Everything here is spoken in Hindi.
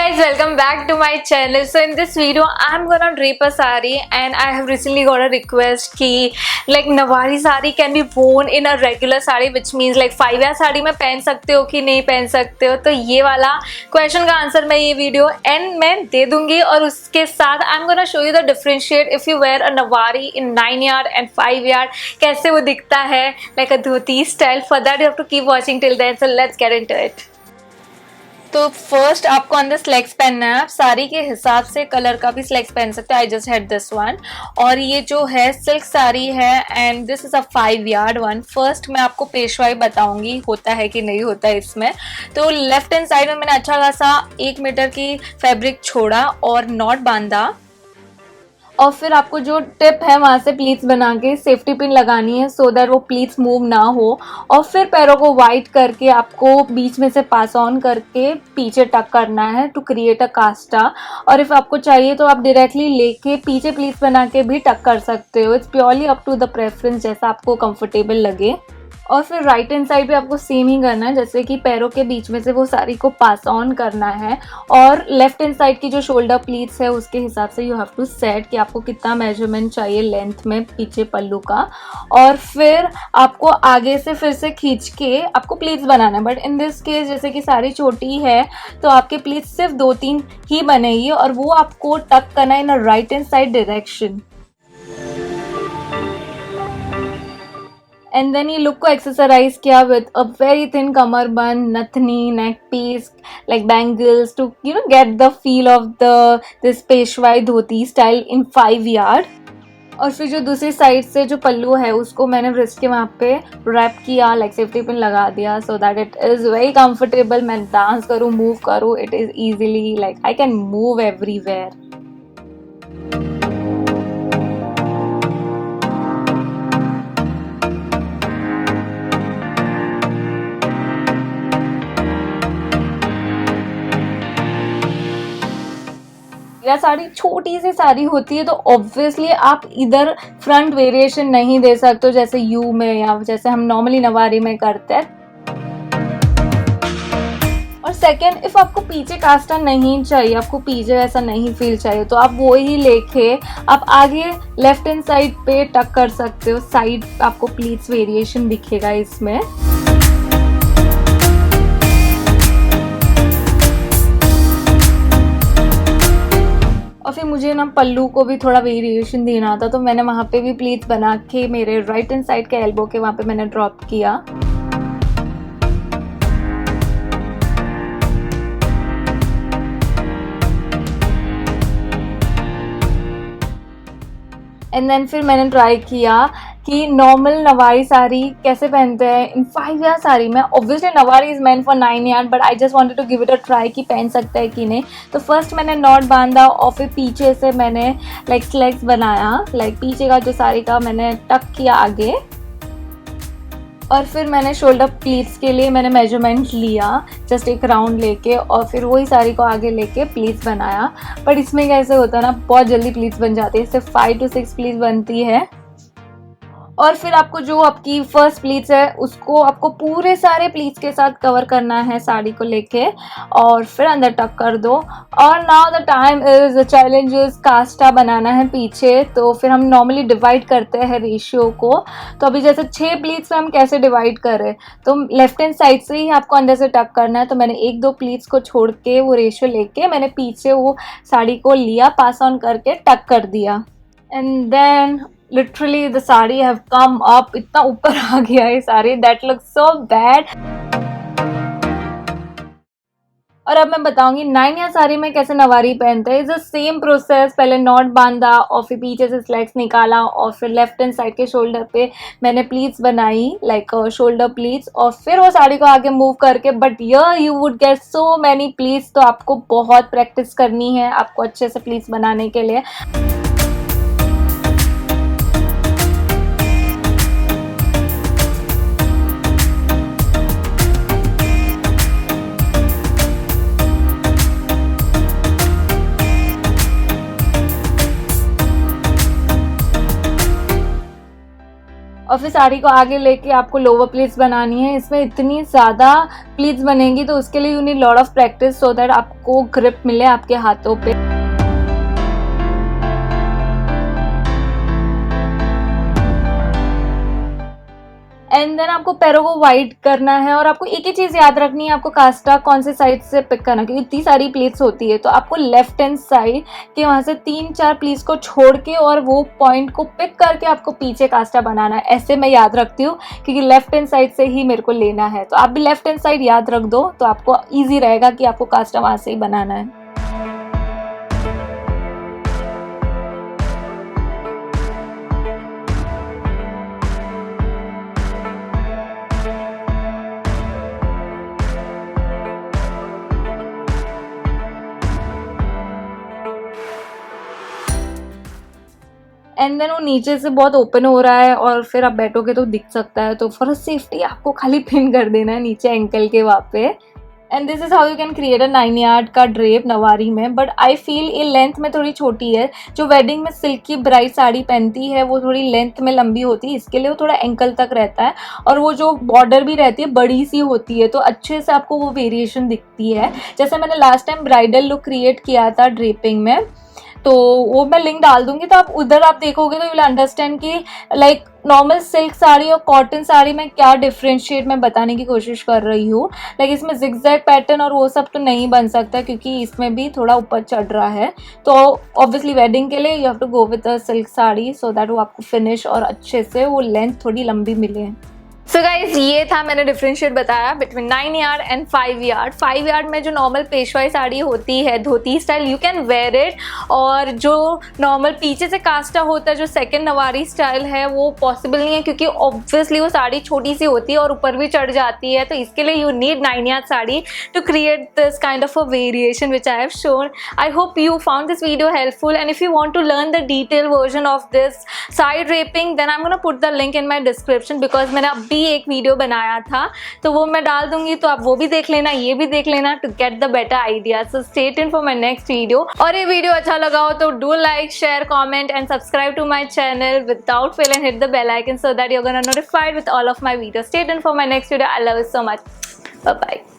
guys, welcome back to my channel. So in this video I'm gonna drape a sari and I have recently got a request कि like Nauvari sari can be worn in a regular sari, which means like 5 sari में पहन सकते हो कि नहीं पहन सकते हो. तो ये वाला क्वेश्चन का आंसर मैं ये वीडियो एंड में दे दूंगी और उसके साथ I am gonna show you the differentiate if you wear a nauvari in 9 yard and 5 yard कैसे वो दिखता है like a dhoti style. For that you have to keep watching till then. So let's get into it. तो फर्स्ट आपको अंदर स्लेक्स पहनना है. आप साड़ी के हिसाब से कलर का भी स्लेक्स पहन सकते हो. I just had this one. और ये जो है सिल्क साड़ी है and this is a 5 yard one. First मैं आपको पेशवाई बताऊंगी होता है कि नहीं होता है इसमें. तो लेफ्ट हैंड साइड में मैंने अच्छा खासा 1 मीटर की फैब्रिक छोड़ा और नॉट बांधा और फिर आपको जो टिप है वहां से प्लीट्स बना के सेफ्टी पिन लगानी है सो दैट वो प्लीट्स मूव ना हो. और फिर पैरों को वाइड करके आपको बीच में से पास ऑन करके पीछे टक करना है टू क्रिएट अ कास्टा. और इफ आपको चाहिए तो आप डायरेक्टली लेके पीछे प्लीट्स बना के भी टक कर सकते हो. It's purely up to the preference जैसा आपको कंफर्टेबल लगे. और फिर राइट हैंड साइड भी आपको सेम ही करना है जैसे कि पैरों के बीच में से वो साड़ी को पास ऑन करना है. और लेफ्ट हैंड साइड की जो शोल्डर प्लीट्स है उसके हिसाब से यू हैव टू सेट कि आपको कितना मेजरमेंट चाहिए लेंथ में पीछे पल्लू का. और फिर आपको आगे से फिर से खींच के आपको प्लीट्स बनाना है. बट इन दिस केस जैसे कि साड़ी छोटी है तो आपके प्लीट्स सिर्फ 2-3 ही बनेगी और वो आपको टक करना है in a right hand side direction. And then ये लुक को एक्सेसराइज किया with a very thin kamarbandh, nathni, neck piece, like bangles to you know get the feel of this Peshwai dhoti style in 5 yard. और फिर जो दूसरी साइड से जो पल्लू है उसको मैंने रिस्ट के वहाँ पे रैप किया, लाइक सेफ्टी पिन लगा दिया so that it is very comfortable. मैं डांस करूँ, मूव करूँ, it is easily like I can move everywhere. या साड़ी छोटी सी साड़ी होती है तो ऑब्वियसली आप इधर फ्रंट वेरिएशन नहीं दे सकते जैसे यू में या जैसे हम नॉर्मली नवारी में करते हैं. और सेकेंड, इफ आपको पीछे कास्टा नहीं चाहिए, आपको पीछे ऐसा नहीं फील चाहिए तो आप वो ही लेके आप आगे लेफ्ट हैंड साइड पे टक कर सकते हो. साइड आपको प्लीट्स वेरिएशन दिखेगा इसमें. और फिर मुझे ना पल्लू को भी थोड़ा वेरिएशन देना था तो मैंने वहाँ पे भी प्लीट्स बना के मेरे राइट हैंड साइड के एल्बो के वहाँ पे मैंने ड्रॉप किया. एंड देन फिर मैंने ट्राई किया कि नॉर्मल नवारी साड़ी कैसे पहनते हैं इन 5 यार्ड साड़ी में. Obviously nauvari is meant for 9 yard but I just wanted to give it a try कि पहन सकता है कि नहीं. तो फर्स्ट मैंने नॉट बांधा और फिर पीछे से मैंने लाइक स्लेक्स बनाया, लाइक पीछे का जो साड़ी का मैंने टक किया आगे. और फिर मैंने शोल्डर प्लीट्स के लिए मैंने मेजरमेंट लिया जस्ट एक राउंड लेके और फिर वही साड़ी को आगे लेके प्लीट्स बनाया. बट इसमें कैसे होता है ना, बहुत जल्दी प्लीट्स बन जाती है, सिर्फ 5 to 6 प्लीट्स बनती है. और फिर आपको जो आपकी फर्स्ट प्लीट्स है उसको आपको पूरे सारे प्लीट्स के साथ कवर करना है साड़ी को लेके और फिर अंदर टक कर दो. और now the time is challenge is kashta बनाना है पीछे. तो फिर हम नॉर्मली डिवाइड करते हैं रेशियो को. तो अभी जैसे 6 प्लीट्स में हम कैसे डिवाइड करें तो लेफ्ट हैंड साइड से ही आपको अंदर से टक करना है. तो मैंने 1-2 प्लीट्स को छोड़ के वो रेशियो लेके मैंने पीछे वो साड़ी को लिया, पास ऑन करके टक कर दिया. And then literally the sari have come up, इतना ऊपर आ गया है sari, that look so bad. और अब मैं बताऊंगी 9 यार्ड साड़ी में कैसे नवारी पहनते हैं. Is the same process. पहले नॉट बांधा और फिर पीछे से स्लेक्स निकाला और फिर लेफ्ट हैंड साइड के शोल्डर पे मैंने प्लीट्स बनाई लाइक शोल्डर प्लीट्स और फिर वो साड़ी को आगे मूव करके. But you would get so many pleats. तो आपको बहुत प्रैक्टिस करनी है आपको अच्छे से प्लीट्स बनाने के लिए. और फिर साड़ी को आगे लेके आपको लोअर प्लीट्स बनानी है। इसमें इतनी ज़्यादा प्लीट्स बनेंगी तो उसके लिए you need lot of practice so that आपको ग्रिप मिले आपके हाथों पे। एंड देन आपको पैरों को वाइड करना है और आपको एक ही चीज़ याद रखनी है, आपको कास्टा कौन से साइड से पिक करना है, क्योंकि इतनी सारी प्लीट्स होती है तो आपको लेफ्ट हैंड साइड के वहाँ से 3-4 प्लीट्स को छोड़ के और वो पॉइंट को पिक करके आपको पीछे कास्टा बनाना है। ऐसे मैं याद रखती हूँ क्योंकि लेफ्ट हैंड साइड से ही मेरे को लेना है, तो आप भी लेफ्ट हैंड साइड याद रख दो तो आपको ईजी रहेगा कि आपको कास्टा वहाँ से ही बनाना है। एंड देन वो नीचे से बहुत ओपन हो रहा है और फिर आप बैठोगे तो दिख सकता है, तो फॉर सेफ्टी आपको खाली पिन कर देना है नीचे एंकल के वहाँ पे। And this is how you can create a 9 yard का ड्रेप नवारी में। बट आई फील ये लेंथ में थोड़ी छोटी है। जो वेडिंग में सिल्की ब्राइट साड़ी पहनती है वो थोड़ी लेंथ में लंबी होती है, इसके लिए वो थोड़ा एंकल तक रहता है और वो जो बॉर्डर भी रहती है बड़ी सी होती है, तो अच्छे से आपको वो वेरिएशन दिखती है। जैसे मैंने last time bridal look create किया था ड्रेपिंग में, तो वो मैं लिंक डाल दूंगी, तो आप उधर आप देखोगे तो यू विल अंडरस्टैंड कि लाइक नॉर्मल सिल्क साड़ी और कॉटन साड़ी में क्या डिफरेंशिएट मैं बताने की कोशिश कर रही हूँ। लाइक इसमें जिगजैग पैटर्न और वो सब तो नहीं बन सकता क्योंकि इसमें भी थोड़ा ऊपर चढ़ रहा है, तो ऑब्वियसली वेडिंग के लिए you have to go with a silk sari so that वो आपको फिनिश और अच्छे से वो लेंथ थोड़ी लंबी मिले। सो गाइज ये था मैंने डिफरेंशिएट बताया between 9 yard and 5 yard. 5 yard में जो नॉर्मल पेशवाई साड़ी होती है dhoti style you can wear it, और जो नॉर्मल पीछे से कास्टा होता है जो सेकंड नवारी स्टाइल है वो पॉसिबल नहीं है क्योंकि ऑब्वियसली वो साड़ी छोटी सी होती है और ऊपर भी चढ़ जाती है, तो इसके लिए you need 9 yard sari to create this kind of a variation which I have shown. I hope you found this video helpful, and if you want to learn the detailed version of this side draping then I'm gonna put the link in my description because मैंने अभी एक वीडियो बनाया था तो वो मैं डाल दूंगी, तो आप वो भी देख लेना, ये भी देख लेना to get the better idea. So stay tuned for my next video. और ये वीडियो अच्छा लगा हो तो do like, share, comment and subscribe to my channel without fail and hit the bell icon so that you're gonna notified with all of my videos. Stay tuned for my next video. I love you so much. Bye bye.